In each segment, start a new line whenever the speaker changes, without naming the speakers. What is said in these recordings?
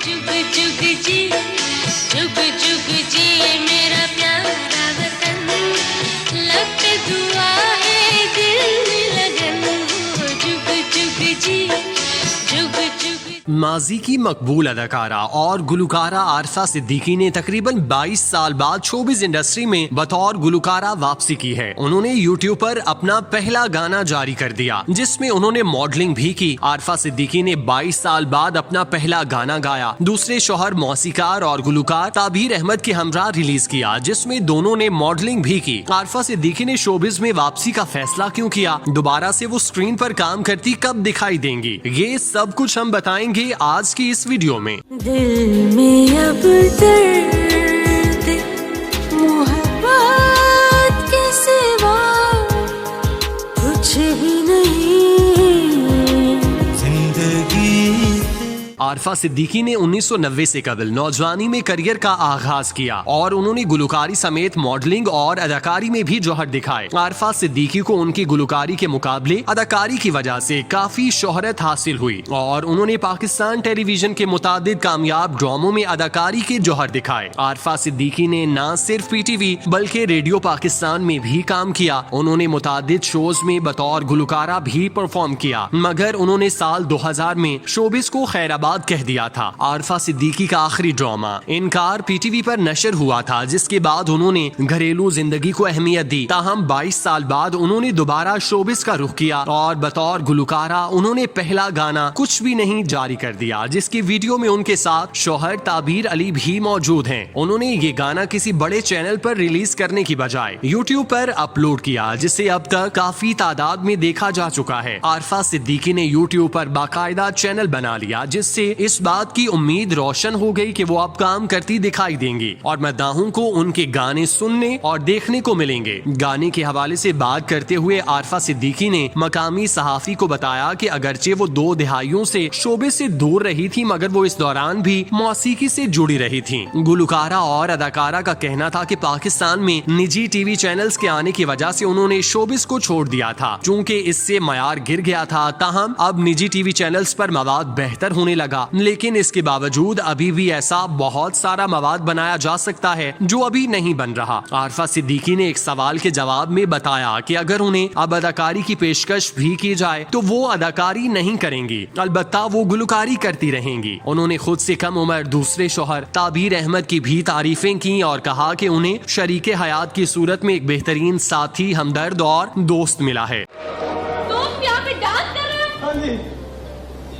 जुग जुग जी, जुग जुग जी मेरा प्यारा वतन, लब पे दुआ है दिल में लगन, जुग जुग जी, जुग जुग।
माजी की मकबूल अदाकारा और गुलकारा आरफा सिद्दीकी ने तकरीबन 22 साल बाद शोबिज इंडस्ट्री में बतौर गुलकारा वापसी की है। उन्होंने यूट्यूब पर अपना पहला गाना जारी कर दिया जिसमें उन्होंने मॉडलिंग भी की। आरफा सिद्दीकी ने 22 साल बाद अपना पहला गाना गाया। दूसरे शौहर मौसीकार और गुलकार ताबीर अहमद के हमरा रिलीज किया जिसमें दोनों ने मॉडलिंग भी की। आरफा सिद्दीकी ने शोबिज में वापसी का फैसला क्यों किया, दोबारा से वो स्क्रीन पर काम करती कब दिखाई देंगी, ये सब कुछ हम बताएंगे आज की इस वीडियो में।
दिल में अब दर्द मोहब्बत के सिवा कुछ ही नहीं जिंदगी।
आरफा सिद्दीकी ने 1990 से कबल नौजवानी में करियर का आगाज किया और उन्होंने गुलकारी समेत मॉडलिंग और अदाकारी में भी जौहर दिखाए। आरफा सिद्दीकी को उनकी गुलकारी के मुकाबले अदाकारी की वजह से काफी शोहरत हासिल हुई और उन्होंने पाकिस्तान टेलीविजन के मुतादिद कामयाब ड्रामों में अदाकारी के जौहर दिखाए। आरफा सिद्दीकी ने न सिर्फ पीटीवी बल्कि रेडियो पाकिस्तान में भी काम किया। उन्होंने मुतादिद शोज में बतौर गुलकारा भी परफॉर्म किया, मगर उन्होंने साल 2000 में शोबिस को खैराबाद कह दिया था। आरफा सिद्दीकी का आखिरी ड्रामा इनकार पीटीवी पर नशर हुआ था जिसके बाद उन्होंने घरेलू जिंदगी को अहमियत दी। ताहम 22 साल बाद उन्होंने दोबारा शोबिस का रुख किया और बतौर गुलकारा उन्होंने पहला गाना कुछ भी नहीं जारी कर दिया जिसकी वीडियो में उनके साथ शौहर ताबीर अली भी मौजूद हैं। उन्होंने ये गाना किसी बड़े चैनल पर रिलीज करने की बजाय यूट्यूब पर अपलोड किया जिसे अब तक काफी तादाद में देखा जा चुका है। आरफा सिद्दीकी ने यूट्यूब पर बाकायदा चैनल बना लिया जिससे इस बात की उम्मीद रोशन हो गई कि वो अब काम करती दिखाई देंगी और मद्दाहों को उनके गाने सुनने और देखने को मिलेंगे। गाने के हवाले से बात करते हुए आरफा सिद्दीकी ने मकामी सहाफी को बताया कि अगरचे वो 2 दिहाइयों से शोबे से दूर रही थी मगर वो इस दौरान भी मौसीकी से जुड़ी रही थी। गुलकारा और अदाकारा का कहना था कि पाकिस्तान में निजी टीवी चैनल्स के आने की वजह से उन्होंने शोबिस को छोड़ दिया था चूँकि इससे मयार गिर गया था। ताहम अब निजी टीवी चैनल्स पर मवाद बेहतर होने लगा, लेकिन इसके बावजूद अभी भी ऐसा बहुत सारा मवाद बनाया जा सकता है जो अभी नहीं बन रहा। आरफा सिद्दीकी ने एक सवाल के जवाब में बताया कि अगर उन्हें अब अदाकारी की पेशकश भी की जाए तो वो अदाकारी नहीं करेंगी, अलबत्ता वो गुलकारी करती रहेंगी। उन्होंने खुद से कम उम्र दूसरे शौहर ताबीर अहमद की भी तारीफें की और कहा कि उन्हें शरीके हयात की सूरत में एक बेहतरीन साथी, हमदर्द और दोस्त मिला है।
तुम यहाँ पे डांस कर रहे हो? हाँ जी।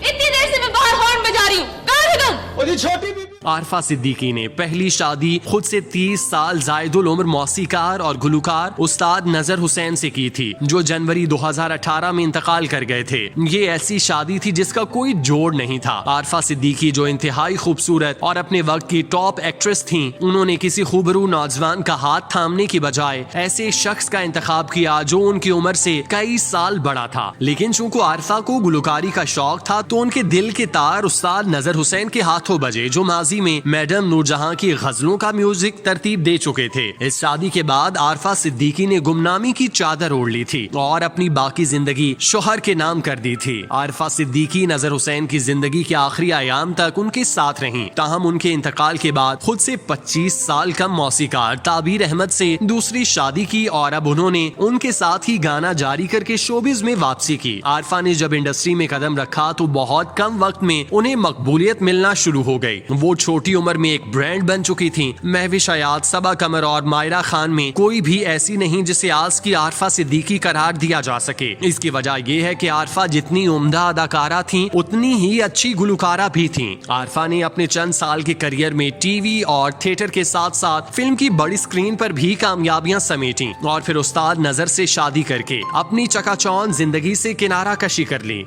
इतनी देर से मैं बाहर हॉर्न बजा रही हूँ, कहाँ थे तुम?
और ये छोटी बीबी
आरफा सिद्दीकी ने पहली शादी खुद से 30 साल जायदुल उम्र मौसीकार और गुलकार उस्ताद नजर हुसैन से की थी जो जनवरी 2018 में इंतकाल कर गए थे। ये ऐसी शादी थी जिसका कोई जोड़ नहीं था। आरफा सिद्दीकी जो इंतहाई खूबसूरत और अपने वक्त की टॉप एक्ट्रेस थीं, उन्होंने किसी खूबरू नौजवान का हाथ थामने की बजाय ऐसे शख्स का इंतखाब किया जो उनकी उम्र से कई साल बड़ा था। लेकिन चूंकि आरफा को गुलकारी का शौक था तो उनके दिल के तार उस्ताद नजर हुसैन के हाथों बजे जो में मैडम नूरजहां की गजलों का म्यूजिक तरतीब दे चुके थे। इस शादी के बाद आरफा सिद्दीकी ने गुमनामी की चादर ओढ़ ली थी और अपनी बाकी जिंदगी शोहर के नाम कर दी थी। आरफा सिद्दीकी नजर हुसैन की जिंदगी के आखिरी आयाम तक उनके साथ रहीं। ताहम उनके इंतकाल के बाद खुद से 25 साल कम मौसीकार ताबीर अहमद से दूसरी शादी की और अब उन्होंने उनके साथ ही गाना जारी करके शोबिज में वापसी की। आरफा ने जब इंडस्ट्री में कदम रखा तो बहुत कम वक्त में उन्हें मकबूलियत मिलना शुरू हो गई। वो छोटी उम्र में एक ब्रांड बन चुकी थीं। महविश हयात, सबा कमर और मायरा खान में कोई भी ऐसी नहीं जिसे आज की आरफा सिद्दीकी करार दिया जा सके। इसकी वजह यह है कि आरफा जितनी उम्दा अदाकारा थीं, उतनी ही अच्छी गुलकारा भी थीं। आरफा ने अपने चंद साल के करियर में टीवी और थिएटर के साथ साथ फिल्म की बड़ी स्क्रीन पर भी कामयाबियां समेटी और फिर उस्ताद नजर से शादी करके अपनी चकाचौंध जिंदगी से किनारा कशी कर ली।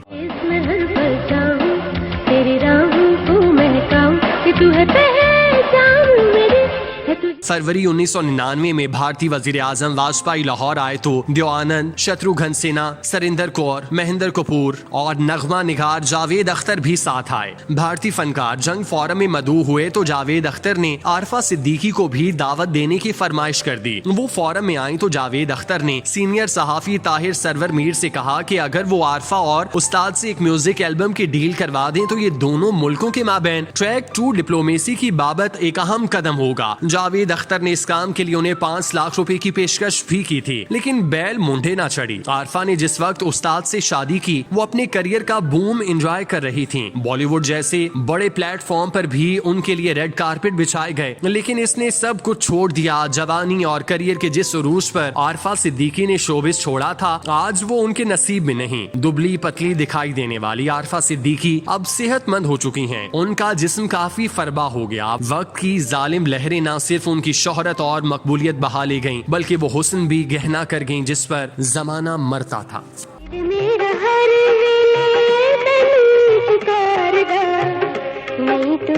फरवरी 1999 में भारतीय वजीर आजम वाजपेयी लाहौर आए तो देवानंद, शत्रुघ्न सिन्हा, सरिंदर कौर, महेंद्र कपूर और नगमा निगार जावेद अख्तर भी साथ आए। भारतीय फनकार जंग फोरम में मदऊ हुए तो जावेद अख्तर ने आरफा सिद्दीकी को भी दावत देने की फरमाइश कर दी। वो फोरम में आई तो जावेद अख्तर ने सीनियर सहाफी ताहिर सरवर मीर से कहा कि अगर वो आरफा और उस्ताद से एक म्यूजिक एल्बम की डील करवा दें तो ये दोनों मुल्कों के माबैन ट्रैक टू डिप्लोमेसी की बाबत एक अहम कदम होगा। जावेद अख्तर ने इस काम के लिए उन्हें 5 लाख रुपए की पेशकश भी की थी, लेकिन बैल मुंडे ना चढ़ी। आरफा ने जिस वक्त उस्ताद से शादी की वो अपने करियर का बूम एंजॉय कर रही थी। बॉलीवुड जैसे बड़े प्लेटफॉर्म पर भी उनके लिए रेड कारपेट बिछाए गए, लेकिन इसने सब कुछ छोड़ दिया। जवानी और करियर के जिस उरूज पर आरफा सिद्दीकी ने शोबिस छोड़ा था, आज वो उनके नसीब में नहीं। दुबली पतली दिखाई देने वाली आरफा सिद्दीकी अब सेहतमंद हो चुकी हैं। उनका जिस्म काफी फरबा हो गया। वक्त की जालिम लहरें न सिर्फ उनकी शोहरत और मकबूलियत बहा ले गईं, बल्कि वो हुस्न भी गहना कर गईं जिस पर जमाना मरता था।
नहीं तो